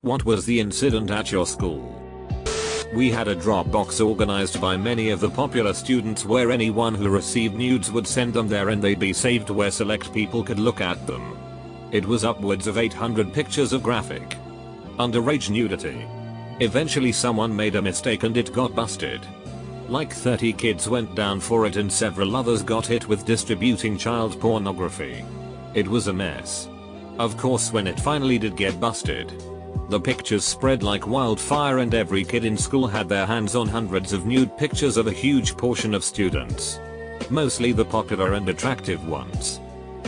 What was the incident at your school? We had a Dropbox organized by many of the popular students where anyone who received nudes would send them there and they'd be saved where select people could look at them. It was upwards of 800 pictures of graphic, underage nudity. Eventually someone made a mistake and it got busted. Like 30 kids went down for it and several others got hit with distributing child pornography. It was a mess. Of course, when it finally did get busted, the pictures spread like wildfire and every kid in school had their hands on hundreds of nude pictures of a huge portion of students. Mostly the popular and attractive ones.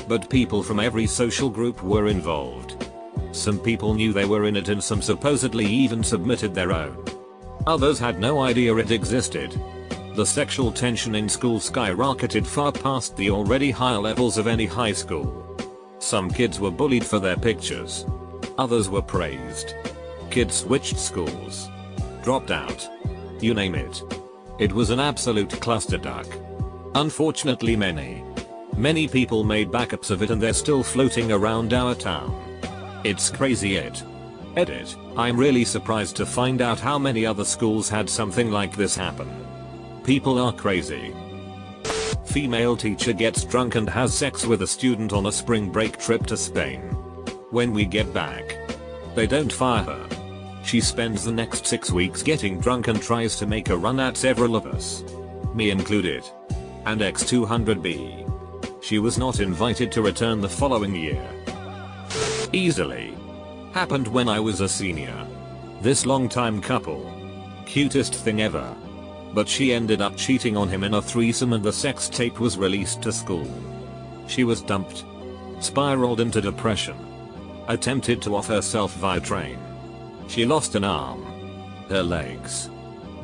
But people from every social group were involved. Some people knew they were in it and some supposedly even submitted their own. Others had no idea it existed. The sexual tension in school skyrocketed far past the already high levels of any high school. Some kids were bullied for their pictures. Others were praised. Kids switched schools, dropped out, you name it. It was an absolute clusterfuck. Unfortunately many people made backups of it and they're still floating around our town. It's crazy Edit. I'm really surprised to find out how many other schools had something like this happen. People are crazy. Female teacher gets drunk and has sex with a student on a spring break trip to Spain. When we get back, they don't fire her. She spends the next 6 weeks getting drunk and tries to make a run at several of us, me included, and X200B. She was not invited to return the following year. Easily. Happened when I was a senior. This longtime couple. Cutest thing ever. But she ended up cheating on him in a threesome and the sex tape was released to school. She was dumped. Spiraled into depression. Attempted to off herself via train. She lost an arm. Her legs.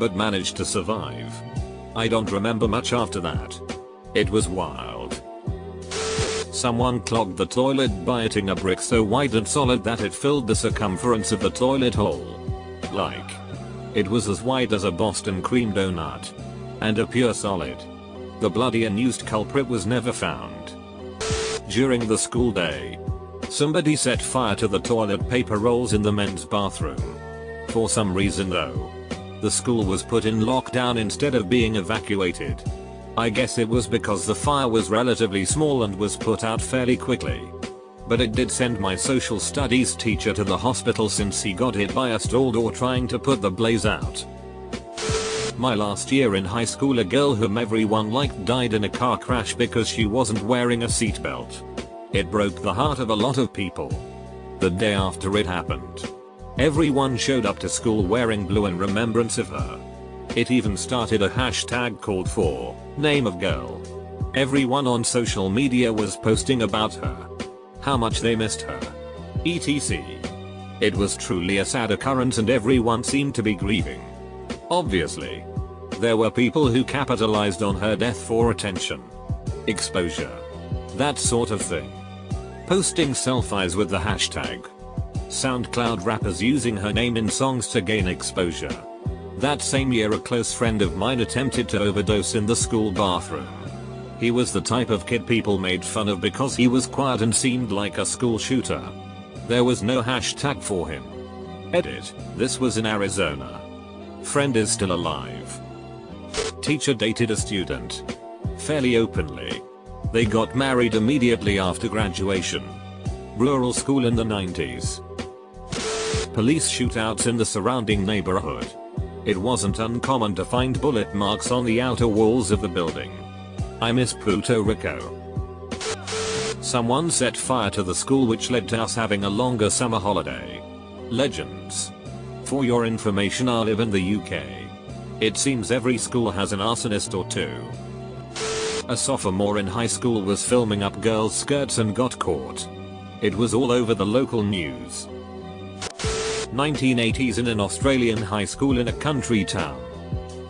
But managed to survive. I don't remember much after that. It was wild. Someone clogged the toilet by hitting a brick so wide and solid that it filled the circumference of the toilet hole. Like, it was as wide as a Boston cream donut. And a pure solid. The bloody and used culprit was never found. During the school day, somebody set fire to the toilet paper rolls in the men's bathroom. For some reason though, the school was put in lockdown instead of being evacuated. I guess it was because the fire was relatively small and was put out fairly quickly. But it did send my social studies teacher to the hospital since he got hit by a stall door trying to put the blaze out. My last year in high school, a girl whom everyone liked died in a car crash because she wasn't wearing a seatbelt. It broke the heart of a lot of people. The day after it happened, everyone showed up to school wearing blue in remembrance of her. It even started a hashtag called for name of girl. Everyone on social media was posting about her, how much they missed her, etc. It was truly a sad occurrence and everyone seemed to be grieving. Obviously, there were people who capitalized on her death for attention, exposure, that sort of thing. Posting selfies with the hashtag. SoundCloud rappers using her name in songs to gain exposure. That same year a close friend of mine attempted to overdose in the school bathroom. He was the type of kid people made fun of because he was quiet and seemed like a school shooter. There was no hashtag for him. Edit. This was in Arizona. Friend is still alive. Teacher dated a student. Fairly openly. They got married immediately after graduation. Rural school in the 90s. Police shootouts in the surrounding neighborhood. It wasn't uncommon to find bullet marks on the outer walls of the building. I miss Puerto Rico. Someone set fire to the school which led to us having a longer summer holiday. Legends. For your information, I live in the UK. It seems every school has an arsonist or two. A sophomore in high school was filming up girls' skirts and got caught. It was all over the local news. 1980s in an Australian high school in a country town.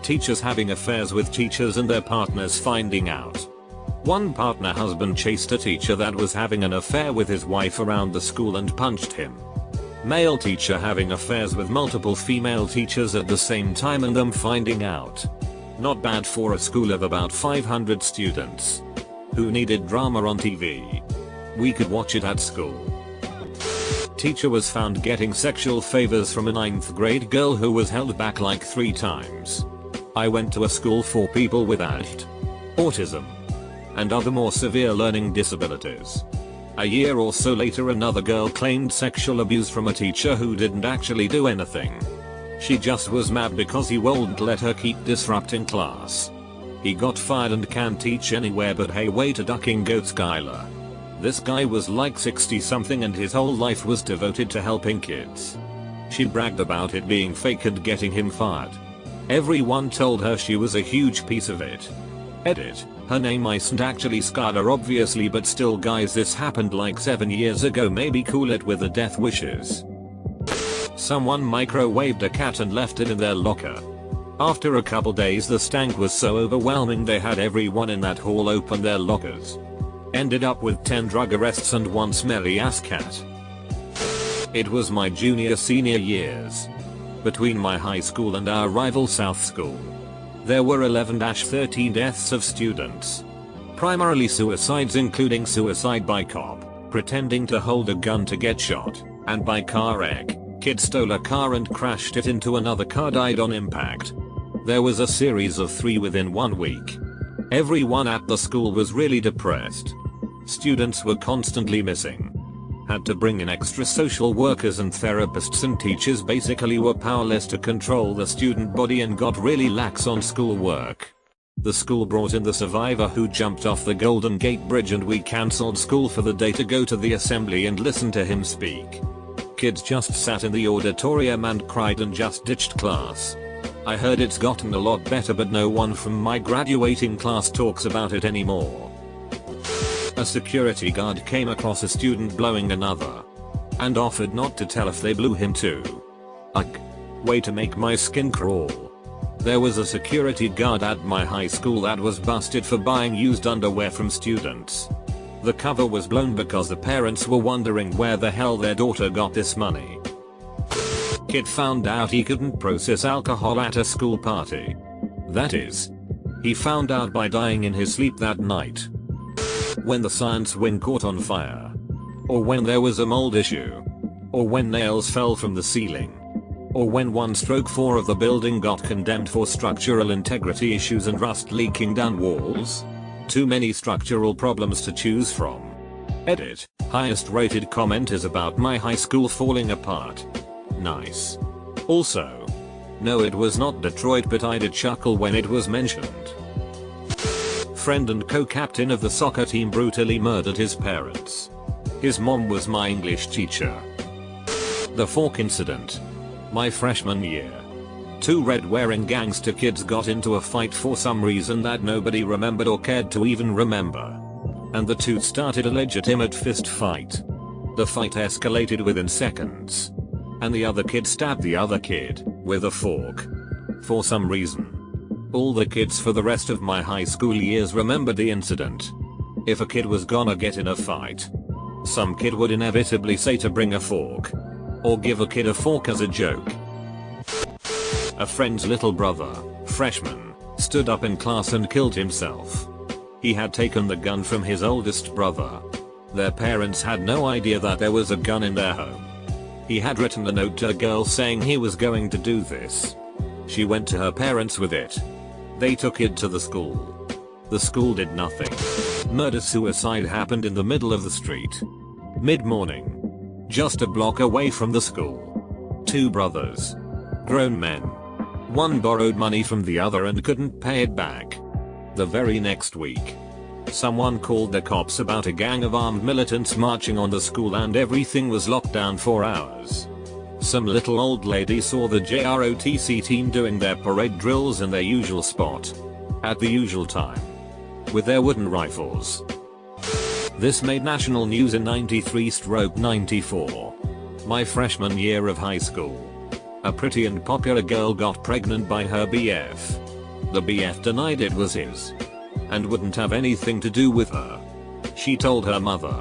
Teachers having affairs with teachers and their partners finding out. One partner husband chased a teacher that was having an affair with his wife around the school and punched him. Male teacher having affairs with multiple female teachers at the same time and them finding out. Not bad for a school of about 500 students. Who needed drama on TV? We could watch it at school. Teacher was found getting sexual favors from a 9th grade girl who was held back like 3 times. I went to a school for people with ADHD, autism, and other more severe learning disabilities. A year or so later another girl claimed sexual abuse from a teacher who didn't actually do anything. She just was mad because he wouldn't let her keep disrupting class. He got fired and can't teach anywhere but hey way to ducking goat Skylar. This guy was like 60 something and his whole life was devoted to helping kids. She bragged about it being fake and getting him fired. Everyone told her she was a huge piece of it. Edit. Her name isn't actually Skylar obviously, but still guys, this happened like 7 years ago, maybe cool it with the death wishes. Someone microwaved a cat and left it in their locker. After a couple days the stank was so overwhelming they had everyone in that hall open their lockers. Ended up with 10 drug arrests and 1 smelly ass cat. It was my junior-senior years. Between my high school and our rival South School, there were 11-13 deaths of students. Primarily suicides, including suicide by cop, pretending to hold a gun to get shot, and by car wreck. Kid stole a car and crashed it into another car, died on impact. There was a series of 3 within 1 week. Everyone at the school was really depressed. Students were constantly missing. Had to bring in extra social workers and therapists, and teachers basically were powerless to control the student body and got really lax on schoolwork. The school brought in the survivor who jumped off the Golden Gate Bridge and we cancelled school for the day to go to the assembly and listen to him speak. Kids just sat in the auditorium and cried and just ditched class. I heard it's gotten a lot better, but no one from my graduating class talks about it anymore. A security guard came across a student blowing another and offered not to tell if they blew him too. Ugh. Way to make my skin crawl. There was a security guard at my high school that was busted for buying used underwear from students. The cover was blown because the parents were wondering where the hell their daughter got this money. Kid found out he couldn't process alcohol at a school party. That is, he found out by dying in his sleep that night. When the science wing caught on fire. Or when there was a mold issue. Or when nails fell from the ceiling. Or when 1/4 of the building got condemned for structural integrity issues and rust leaking down walls. Too many structural problems to choose from. Edit. Highest rated comment is about my high school falling apart. Nice. Also, no, it was not Detroit, but I did chuckle when it was mentioned. Friend and co-captain of the soccer team brutally murdered his parents. His mom was my English teacher. The fork incident. My freshman year. 2 red-wearing gangster kids got into a fight for some reason that nobody remembered or cared to even remember. And the 2 started a legitimate fist fight. The fight escalated within seconds. And the other kid stabbed the other kid with a fork. For some reason. All the kids for the rest of my high school years remembered the incident. If a kid was gonna get in a fight, some kid would inevitably say to bring a fork. Or give a kid a fork as a joke. A friend's little brother, freshman, stood up in class and killed himself. He had taken the gun from his oldest brother. Their parents had no idea that there was a gun in their home. He had written a note to a girl saying he was going to do this. She went to her parents with it. They took it to the school. The school did nothing. Murder-suicide happened in the middle of the street. Mid-morning. Just a block away from the school. 2 brothers. Grown men. One borrowed money from the other and couldn't pay it back. The very next week, someone called the cops about a gang of armed militants marching on the school and everything was locked down for hours. Some little old lady saw the JROTC team doing their parade drills in their usual spot. At the usual time. With their wooden rifles. This made national news in 93/94. My freshman year of high school. A pretty and popular girl got pregnant by her BF. The BF denied it was his. And wouldn't have anything to do with her. She told her mother.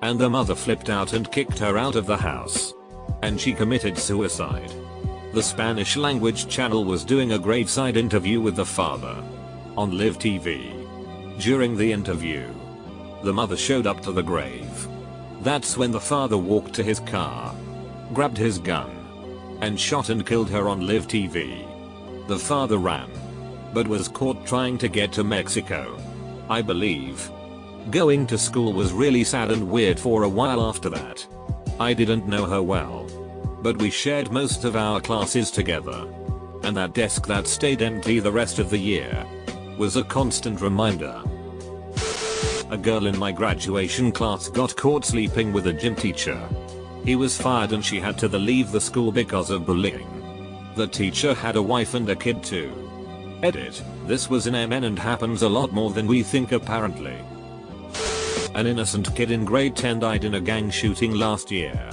And the mother flipped out and kicked her out of the house. And she committed suicide. The Spanish language channel was doing a graveside interview with the father. On Live TV. During the interview, the mother showed up to the grave. That's when the father walked to his car, grabbed his gun, and shot and killed her on live TV. The father ran, but was caught trying to get to Mexico, I believe. Going to school was really sad and weird for a while after that. I didn't know her well, but we shared most of our classes together. And that desk that stayed empty the rest of the year was a constant reminder. A girl in my graduation class got caught sleeping with a gym teacher. He was fired and she had to leave the school because of bullying. The teacher had a wife and a kid too. Edit. This was in MN and happens a lot more than we think apparently. An innocent kid in grade 10 died in a gang shooting last year.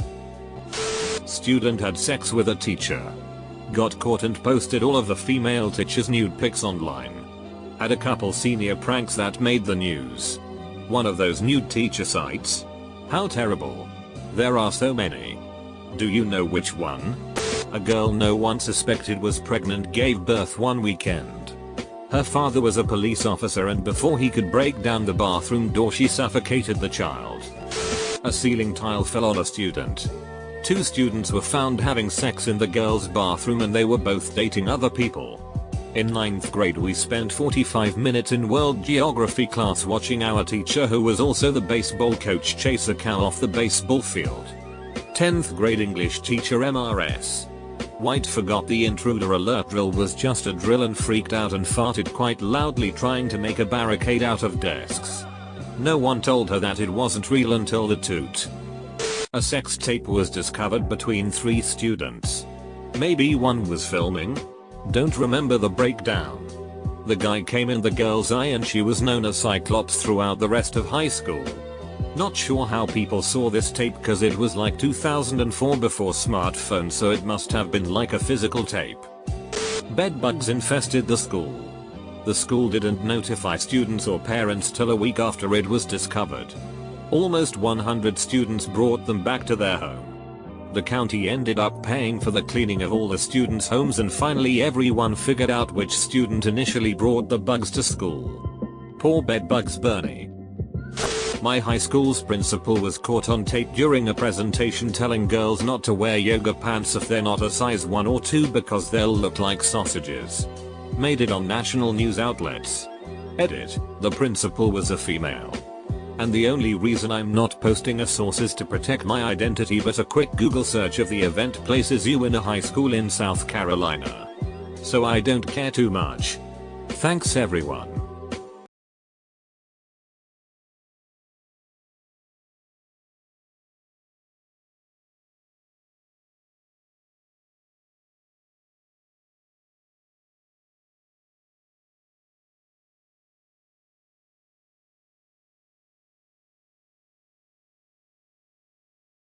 Student had sex with a teacher. Got caught and posted all of the female teacher's nude pics online. Had a couple senior pranks that made the news. One of those nude teacher sites? How terrible. There are so many. Do you know which one? A girl no one suspected was pregnant gave birth one weekend. Her father was a police officer and before he could break down the bathroom door she suffocated the child. A ceiling tile fell on a student. 2 students were found having sex in the girls' bathroom and they were both dating other people. In 9th grade we spent 45 minutes in world geography class watching our teacher who was also the baseball coach chase a cow off the baseball field. 10th grade English teacher MRS. White forgot the intruder alert drill was just a drill and freaked out and farted quite loudly trying to make a barricade out of desks. No one told her that it wasn't real until the toot. A sex tape was discovered between 3 students. Maybe one was filming? Don't remember the breakdown. The guy came in the girl's eye and she was known as Cyclops throughout the rest of high school. Not sure how people saw this tape cause it was like 2004 before smartphones so it must have been like a physical tape. Bedbugs infested the school. The school didn't notify students or parents till a week after it was discovered. Almost 100 students brought them back to their home. The county ended up paying for the cleaning of all the students' homes and finally everyone figured out which student initially brought the bugs to school. Poor bedbugs Bernie. My high school's principal was caught on tape during a presentation telling girls not to wear yoga pants if they're not a size 1 or 2 because they'll look like sausages. Made it on national news outlets. Edit. The principal was a female. And the only reason I'm not posting a source is to protect my identity, but a quick Google search of the event places you in a high school in South Carolina. So I don't care too much. Thanks everyone.